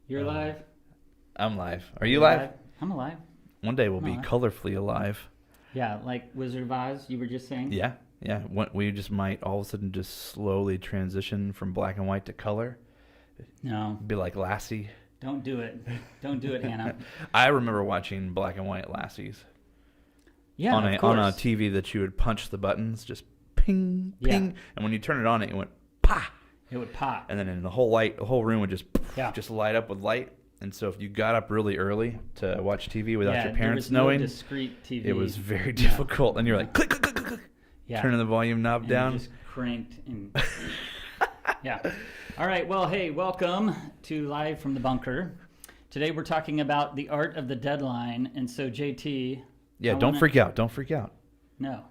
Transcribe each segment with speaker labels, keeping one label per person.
Speaker 1: You're live?
Speaker 2: I'm live. Are you live?
Speaker 1: I'm alive.
Speaker 2: One day we'll
Speaker 1: I'm
Speaker 2: be
Speaker 1: alive.
Speaker 2: colorfully alive.
Speaker 1: Yeah, like Wizard of Oz, you were just saying?
Speaker 2: Yeah. We just might all of a sudden just slowly transition from black and white to color.
Speaker 1: No,
Speaker 2: Be like Lassie.
Speaker 1: don't do it. Don't do it, Hannah.
Speaker 2: I remember watching black and white Lassies
Speaker 1: Yeah,
Speaker 2: on
Speaker 1: of
Speaker 2: a
Speaker 1: course.
Speaker 2: TV that you would punch the buttons, just ping,
Speaker 1: Yeah.
Speaker 2: ping, and when you turn it on, it went pa,
Speaker 1: It would pop.
Speaker 2: and then in the whole room would just
Speaker 1: Yeah.
Speaker 2: just light up with light. And so if you got up really early to watch TV without
Speaker 1: Yeah,
Speaker 2: your
Speaker 1: there
Speaker 2: parents
Speaker 1: was no
Speaker 2: knowing,
Speaker 1: discrete TV.
Speaker 2: it was very difficult. And you're like, click, click, click, click, click.
Speaker 1: Yeah.
Speaker 2: Turning the volume knob
Speaker 1: And
Speaker 2: down.
Speaker 1: you just cranked and yeah. All right, well, hey, welcome to Live from the Bunker. Today we're talking about the art of the deadline, and so JT.
Speaker 2: Yeah, don't freak out. Don't freak out.
Speaker 1: No.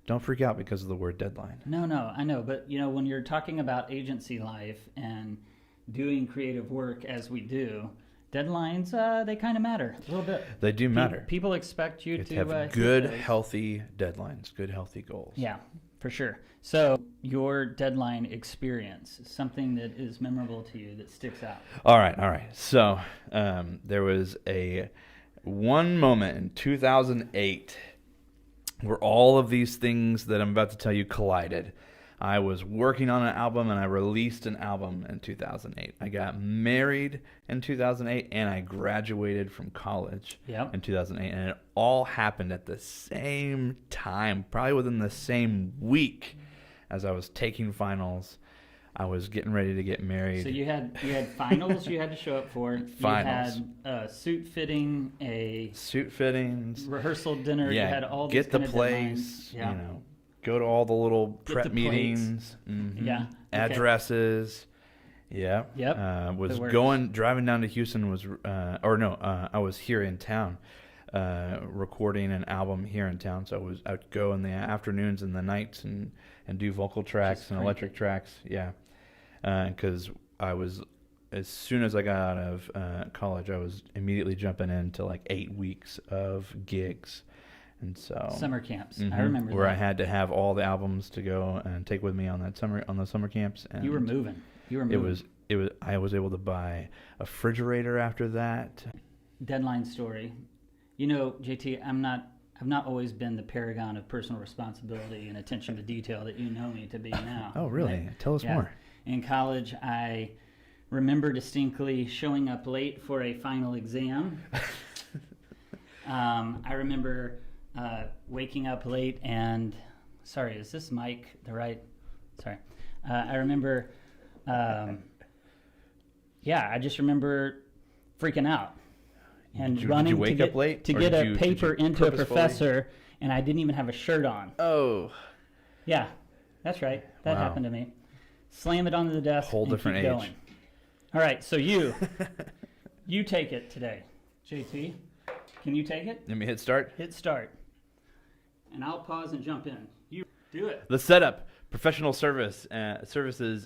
Speaker 2: Don't freak out because of the word deadline.
Speaker 1: No, I know, but when you're talking about agency life and doing creative work as we do, deadlines, they kind of matter a little bit.
Speaker 2: They do matter.
Speaker 1: People expect you
Speaker 2: You
Speaker 1: to
Speaker 2: have
Speaker 1: hit
Speaker 2: good,
Speaker 1: those.
Speaker 2: healthy deadlines, good, healthy goals.
Speaker 1: Yeah, for sure. So your deadline experience, something that is memorable to you that sticks out.
Speaker 2: All right. So there was one moment in 2008 where all of these things that I'm about to tell you collided. I was working on an album and I released an album in 2008. I got married in 2008 and I graduated from college in 2008. And it all happened at the same time, probably within the same week as I was taking finals. I was getting ready to get married.
Speaker 1: So you had finals you had to show up for.
Speaker 2: Finals.
Speaker 1: You had suit fitting,
Speaker 2: suit fittings,
Speaker 1: rehearsal dinner.
Speaker 2: Yeah,
Speaker 1: You had all these
Speaker 2: get the
Speaker 1: kind of
Speaker 2: place.
Speaker 1: deadlines. Yeah.
Speaker 2: Go to all the little
Speaker 1: Get the
Speaker 2: prep
Speaker 1: plates.
Speaker 2: meetings. Mm-hmm.
Speaker 1: Yeah. Okay.
Speaker 2: Addresses. Yeah.
Speaker 1: Yep.
Speaker 2: Was
Speaker 1: That works.
Speaker 2: driving down to Houston I was here in town, recording an album here in town. So I'd go in the afternoons and the nights and do vocal tracks
Speaker 1: Just
Speaker 2: and
Speaker 1: crank
Speaker 2: electric tracks. Yeah. Because as soon as I got out of college, I was immediately jumping into like 8 weeks of gigs. And so
Speaker 1: Summer camps. I remember
Speaker 2: where
Speaker 1: that.
Speaker 2: I had to have all the albums to go and take with me on the summer camps. And
Speaker 1: You were moving.
Speaker 2: I was able to buy a refrigerator after that.
Speaker 1: Deadline story. JT, I've not always been the paragon of personal responsibility and attention to detail that you know me to be now.
Speaker 2: Oh, really?
Speaker 1: Right?
Speaker 2: Tell us more.
Speaker 1: In college, I remember distinctly showing up late for a final exam. I remember waking up late and, sorry, is this mic the right? Sorry. I remember, I just remember freaking out and running
Speaker 2: did you wake up late,
Speaker 1: to
Speaker 2: or
Speaker 1: get
Speaker 2: did
Speaker 1: a
Speaker 2: you
Speaker 1: paper into a
Speaker 2: purposefully?
Speaker 1: professor, and I didn't even have a shirt on.
Speaker 2: Oh.
Speaker 1: Yeah, that's right. That
Speaker 2: Wow.
Speaker 1: happened to me. Slam it onto the desk
Speaker 2: Whole
Speaker 1: and
Speaker 2: different
Speaker 1: keep
Speaker 2: age.
Speaker 1: going. All right, so you take it today. JT, can you take it?
Speaker 2: Let me hit start.
Speaker 1: Hit start. And I'll pause and jump in. You do it.
Speaker 2: The setup, professional services,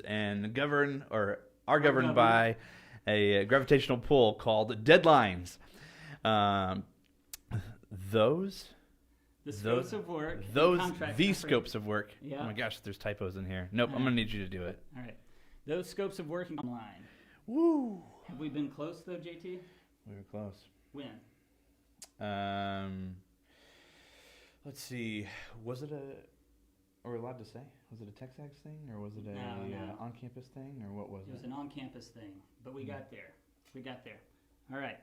Speaker 2: and governed
Speaker 1: governed.
Speaker 2: by a gravitational pull called deadlines. Those
Speaker 1: The scopes of work. and
Speaker 2: Those
Speaker 1: contract
Speaker 2: the
Speaker 1: reference.
Speaker 2: scopes of work.
Speaker 1: Yeah.
Speaker 2: Oh my gosh, there's typos in here. Nope,
Speaker 1: All
Speaker 2: I'm
Speaker 1: right.
Speaker 2: gonna need you to do it.
Speaker 1: All right. Those scopes of work online.
Speaker 2: Woo!
Speaker 1: Have we been close though, JT?
Speaker 2: We were close.
Speaker 1: When?
Speaker 2: Let's see. Was it are we allowed to say? Was it a TexAgs thing, or was it a
Speaker 1: No.
Speaker 2: on-campus thing, or what was
Speaker 1: It was
Speaker 2: it?
Speaker 1: an on-campus thing, but we got there. All right.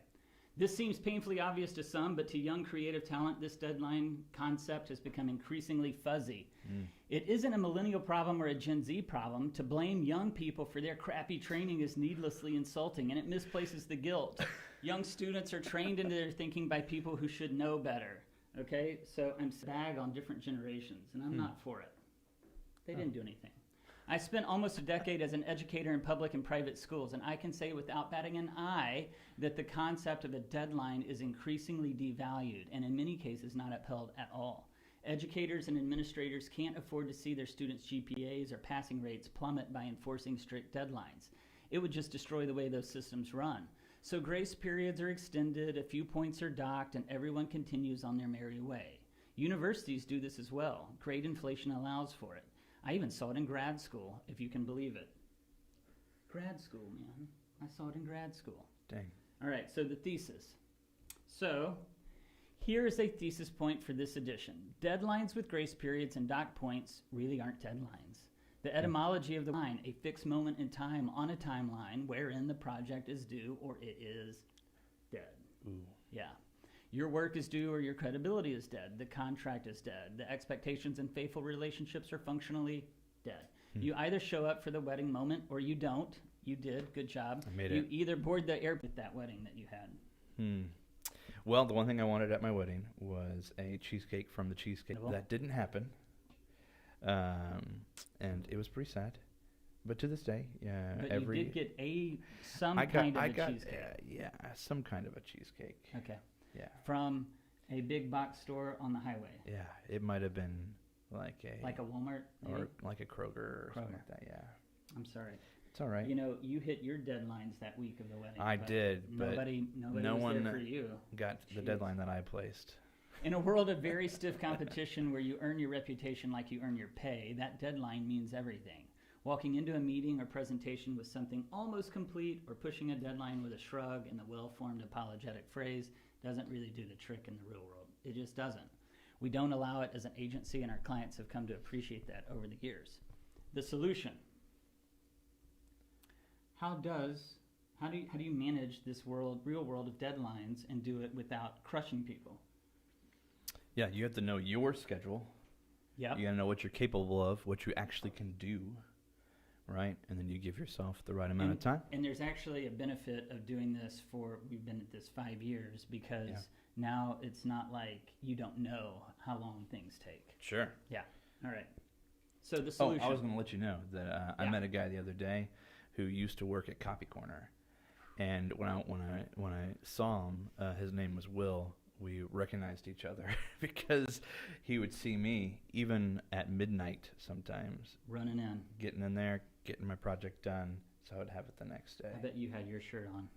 Speaker 1: This seems painfully obvious to some, but to young creative talent, this deadline concept has become increasingly fuzzy. It isn't a millennial problem or a Gen Z problem. To blame young people for their crappy training is needlessly insulting, and it misplaces the guilt. Young students are trained into their thinking by people who should know better. Okay? So I'm bag on different generations, and I'm not for it. They didn't do anything. I spent almost a decade as an educator in public and private schools, and I can say without batting an eye that the concept of a deadline is increasingly devalued and in many cases not upheld at all. Educators and administrators can't afford to see their students' GPAs or passing rates plummet by enforcing strict deadlines. It would just destroy the way those systems run. So grace periods are extended, a few points are docked, and everyone continues on their merry way. Universities do this as well. Grade inflation allows for it. I even saw it in grad school, if you can believe it. Grad school, man. I saw it in grad school.
Speaker 2: Dang.
Speaker 1: All right, so the thesis. So here is a thesis point for this edition. Deadlines with grace periods and dock points really aren't deadlines. The etymology of the line, a fixed moment in time on a timeline wherein the project is due or it is dead.
Speaker 2: Ooh.
Speaker 1: Yeah. Your work is due or your credibility is dead. The contract is dead. The expectations and faithful relationships are functionally dead. You either show up for the wedding moment or you don't. You did. Good job.
Speaker 2: I made
Speaker 1: You
Speaker 2: it.
Speaker 1: either board the airplane at that wedding that you had.
Speaker 2: Well, the one thing I wanted at my wedding was a cheesecake from the cheesecake.
Speaker 1: Well.
Speaker 2: That didn't happen. And it was pretty sad. But to this day,
Speaker 1: But
Speaker 2: every
Speaker 1: you did get some kind of a cheesecake.
Speaker 2: some kind of a cheesecake.
Speaker 1: Okay.
Speaker 2: Yeah.
Speaker 1: From a big box store on the highway.
Speaker 2: Yeah, it might have been like a
Speaker 1: Walmart? Maybe?
Speaker 2: or like a Kroger or something like that. Yeah,
Speaker 1: I'm sorry.
Speaker 2: it's all right.
Speaker 1: You know, you hit your deadlines that week of the wedding.
Speaker 2: I
Speaker 1: but
Speaker 2: did, but
Speaker 1: nobody
Speaker 2: no
Speaker 1: was
Speaker 2: one
Speaker 1: there for you.
Speaker 2: got the
Speaker 1: Jeez.
Speaker 2: deadline that I placed.
Speaker 1: In a world of very stiff competition where you earn your reputation like you earn your pay, that deadline means everything. Walking into a meeting or presentation with something almost complete or pushing a deadline with a shrug and the well-formed apologetic phrase doesn't really do the trick in the real world. It just doesn't. We don't allow it as an agency, and our clients have come to appreciate that over the years. The solution. How do you manage this real world of deadlines and do it without crushing people?
Speaker 2: Yeah, you have to know your schedule.
Speaker 1: Yep.
Speaker 2: You got to know what you're capable of, what you actually can do, right? And then you give yourself the right amount of time.
Speaker 1: And there's actually a benefit of doing this we've been at this 5 years because now it's not like you don't know how long things take.
Speaker 2: Sure.
Speaker 1: Yeah. All right. So the solution.
Speaker 2: Oh, I was going to let you know that I met a guy the other day who used to work at Copy Corner, and when I saw him, his name was Will. We recognized each other because he would see me even at midnight sometimes.
Speaker 1: Running in.
Speaker 2: Getting in there, getting my project done, so I would have it the next day.
Speaker 1: I bet you had your shirt on.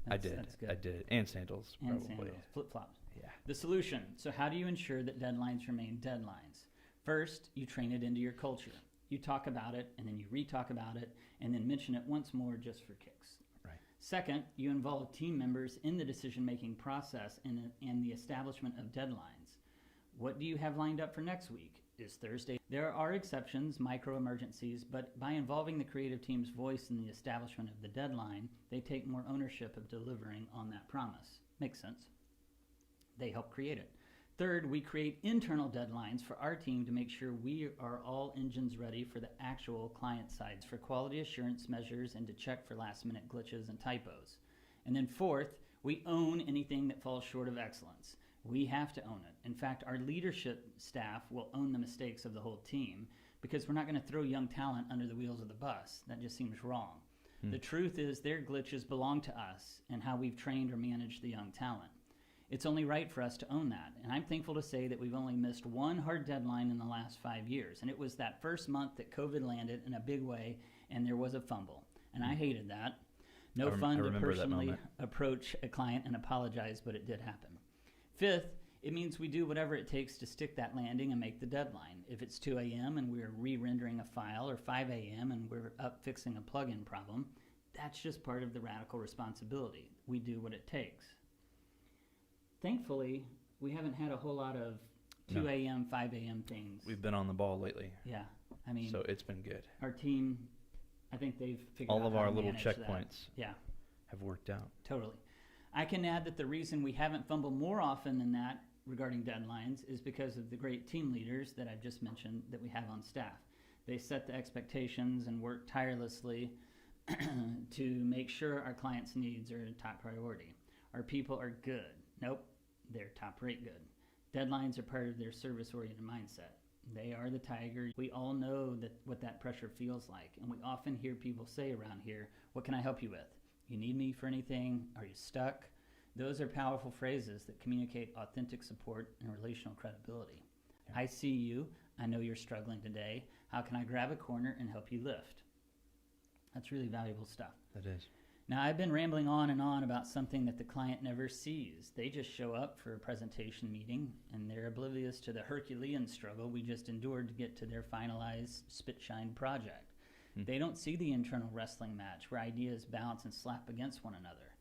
Speaker 2: I did.
Speaker 1: That's good.
Speaker 2: I did. And sandals,
Speaker 1: And
Speaker 2: probably.
Speaker 1: sandals, flip-flops.
Speaker 2: Yeah.
Speaker 1: The solution. So how do you ensure that deadlines remain deadlines? First, you train it into your culture. You talk about it, and then you re-talk about it, and then mention it once more just for kicks.
Speaker 2: Right.
Speaker 1: Second, you involve team members in the decision-making process and the establishment of deadlines. What do you have lined up for next week? Is Thursday? There are exceptions, micro-emergencies, but by involving the creative team's voice in the establishment of the deadline, they take more ownership of delivering on that promise. Makes sense. They help create it. Third, we create internal deadlines for our team to make sure we are all engines ready for the actual client sides for quality assurance measures and to check for last-minute glitches and typos. And then fourth, we own anything that falls short of excellence. We have to own it. In fact, our leadership staff will own the mistakes of the whole team because we're not going to throw young talent under the wheels of the bus. That just seems wrong. The truth is their glitches belong to us and how we've trained or managed the young talent. It's only right for us to own that. And I'm thankful to say that we've only missed one hard deadline in the last 5 years. And it was that first month that COVID landed in a big way and there was a fumble. And I hated that. No fun to personally approach a client and apologize, but it did happen. Fifth, it means we do whatever it takes to stick that landing and make the deadline. If it's 2 a.m. and we're re-rendering a file, or 5 a.m. and we're up fixing a plugin problem, that's just part of the radical responsibility. We do what it takes. Thankfully, we haven't had a whole lot of 2 a.m., 5 a.m. things.
Speaker 2: We've been on the ball lately.
Speaker 1: Yeah. I mean,
Speaker 2: so it's been good.
Speaker 1: Our team, I think they've figured
Speaker 2: all
Speaker 1: out
Speaker 2: of
Speaker 1: how
Speaker 2: our
Speaker 1: to
Speaker 2: little
Speaker 1: manage
Speaker 2: checkpoints
Speaker 1: that.
Speaker 2: have worked out.
Speaker 1: Totally. I can add that the reason we haven't fumbled more often than that regarding deadlines is because of the great team leaders that I've just mentioned that we have on staff. They set the expectations and work tirelessly to make sure our clients' needs are a top priority. Our people are good. Nope, they're top rate good. Deadlines are part of their service-oriented mindset. They are the tiger. We all know what that pressure feels like, and we often hear people say around here, "What can I help you with? You need me for anything? Are you stuck?" Those are powerful phrases that communicate authentic support and relational credibility. Yeah. I see you. I know you're struggling today. How can I grab a corner and help you lift? That's really valuable stuff.
Speaker 2: That is.
Speaker 1: Now, I've been rambling on and on about something that the client never sees. They just show up for a presentation meeting, and they're oblivious to the Herculean struggle we just endured to get to their finalized spit-shine project. They don't see the internal wrestling match where ideas bounce and slap against one another.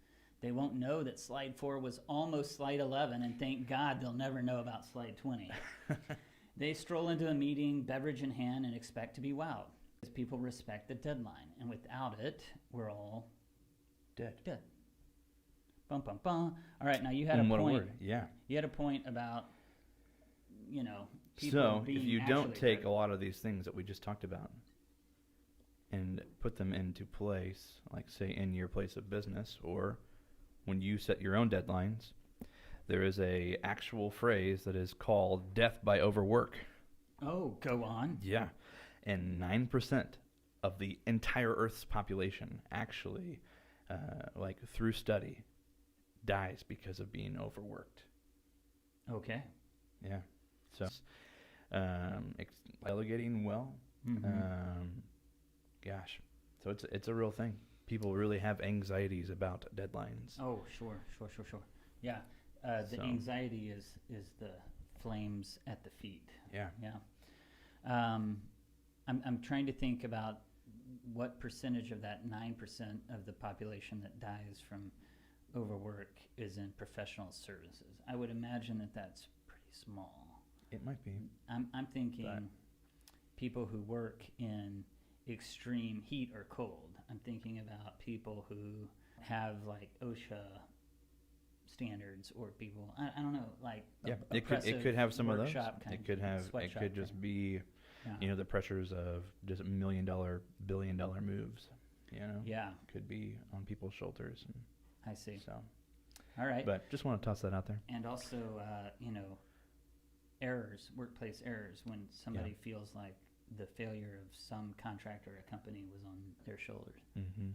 Speaker 1: They won't know that slide 4 was almost slide 11, and thank God they'll never know about slide 20. They stroll into a meeting, beverage in hand, and expect to be wowed. Because people respect the deadline, and without it, we're all
Speaker 2: Dead.
Speaker 1: Bum, bum, bum. All right, now you had a
Speaker 2: What a
Speaker 1: point.
Speaker 2: word. Yeah.
Speaker 1: You had a point about, people
Speaker 2: So
Speaker 1: being
Speaker 2: if you don't
Speaker 1: actually
Speaker 2: take
Speaker 1: heard.
Speaker 2: a lot of these things that we just talked about and put them into place, like say in your place of business or when you set your own deadlines, there is a actual phrase that is called death by overwork.
Speaker 1: Oh, go on.
Speaker 2: Yeah. And 9% of the entire Earth's population actually, through study, dies because of being overworked.
Speaker 1: Okay.
Speaker 2: Yeah. So, delegating well. Gosh. So it's a real thing. People really have anxieties about deadlines.
Speaker 1: Oh, sure. Yeah. The
Speaker 2: So-
Speaker 1: anxiety is the flames at the feet.
Speaker 2: Yeah.
Speaker 1: Yeah. I'm trying to think about what percentage of that 9% of the population that dies from overwork is in professional services. I would imagine that that's pretty small.
Speaker 2: It might be.
Speaker 1: I'm thinking
Speaker 2: But-
Speaker 1: people who work in extreme heat or cold. I'm thinking about people who have like OSHA standards, or people I don't know, like
Speaker 2: Yeah. It could have some of those.
Speaker 1: workshop kind
Speaker 2: It
Speaker 1: of
Speaker 2: could
Speaker 1: thing,
Speaker 2: have. It
Speaker 1: sweatshop
Speaker 2: could just
Speaker 1: thing.
Speaker 2: be,
Speaker 1: Yeah.
Speaker 2: the pressures of just $1 million, $1 billion moves.
Speaker 1: Yeah,
Speaker 2: Could be on people's shoulders. And
Speaker 1: I see.
Speaker 2: so,
Speaker 1: All right.
Speaker 2: but just want to toss that out there.
Speaker 1: And also, errors, workplace errors, when somebody feels like the failure of some contractor or company was on their shoulders.
Speaker 2: Mm-hmm.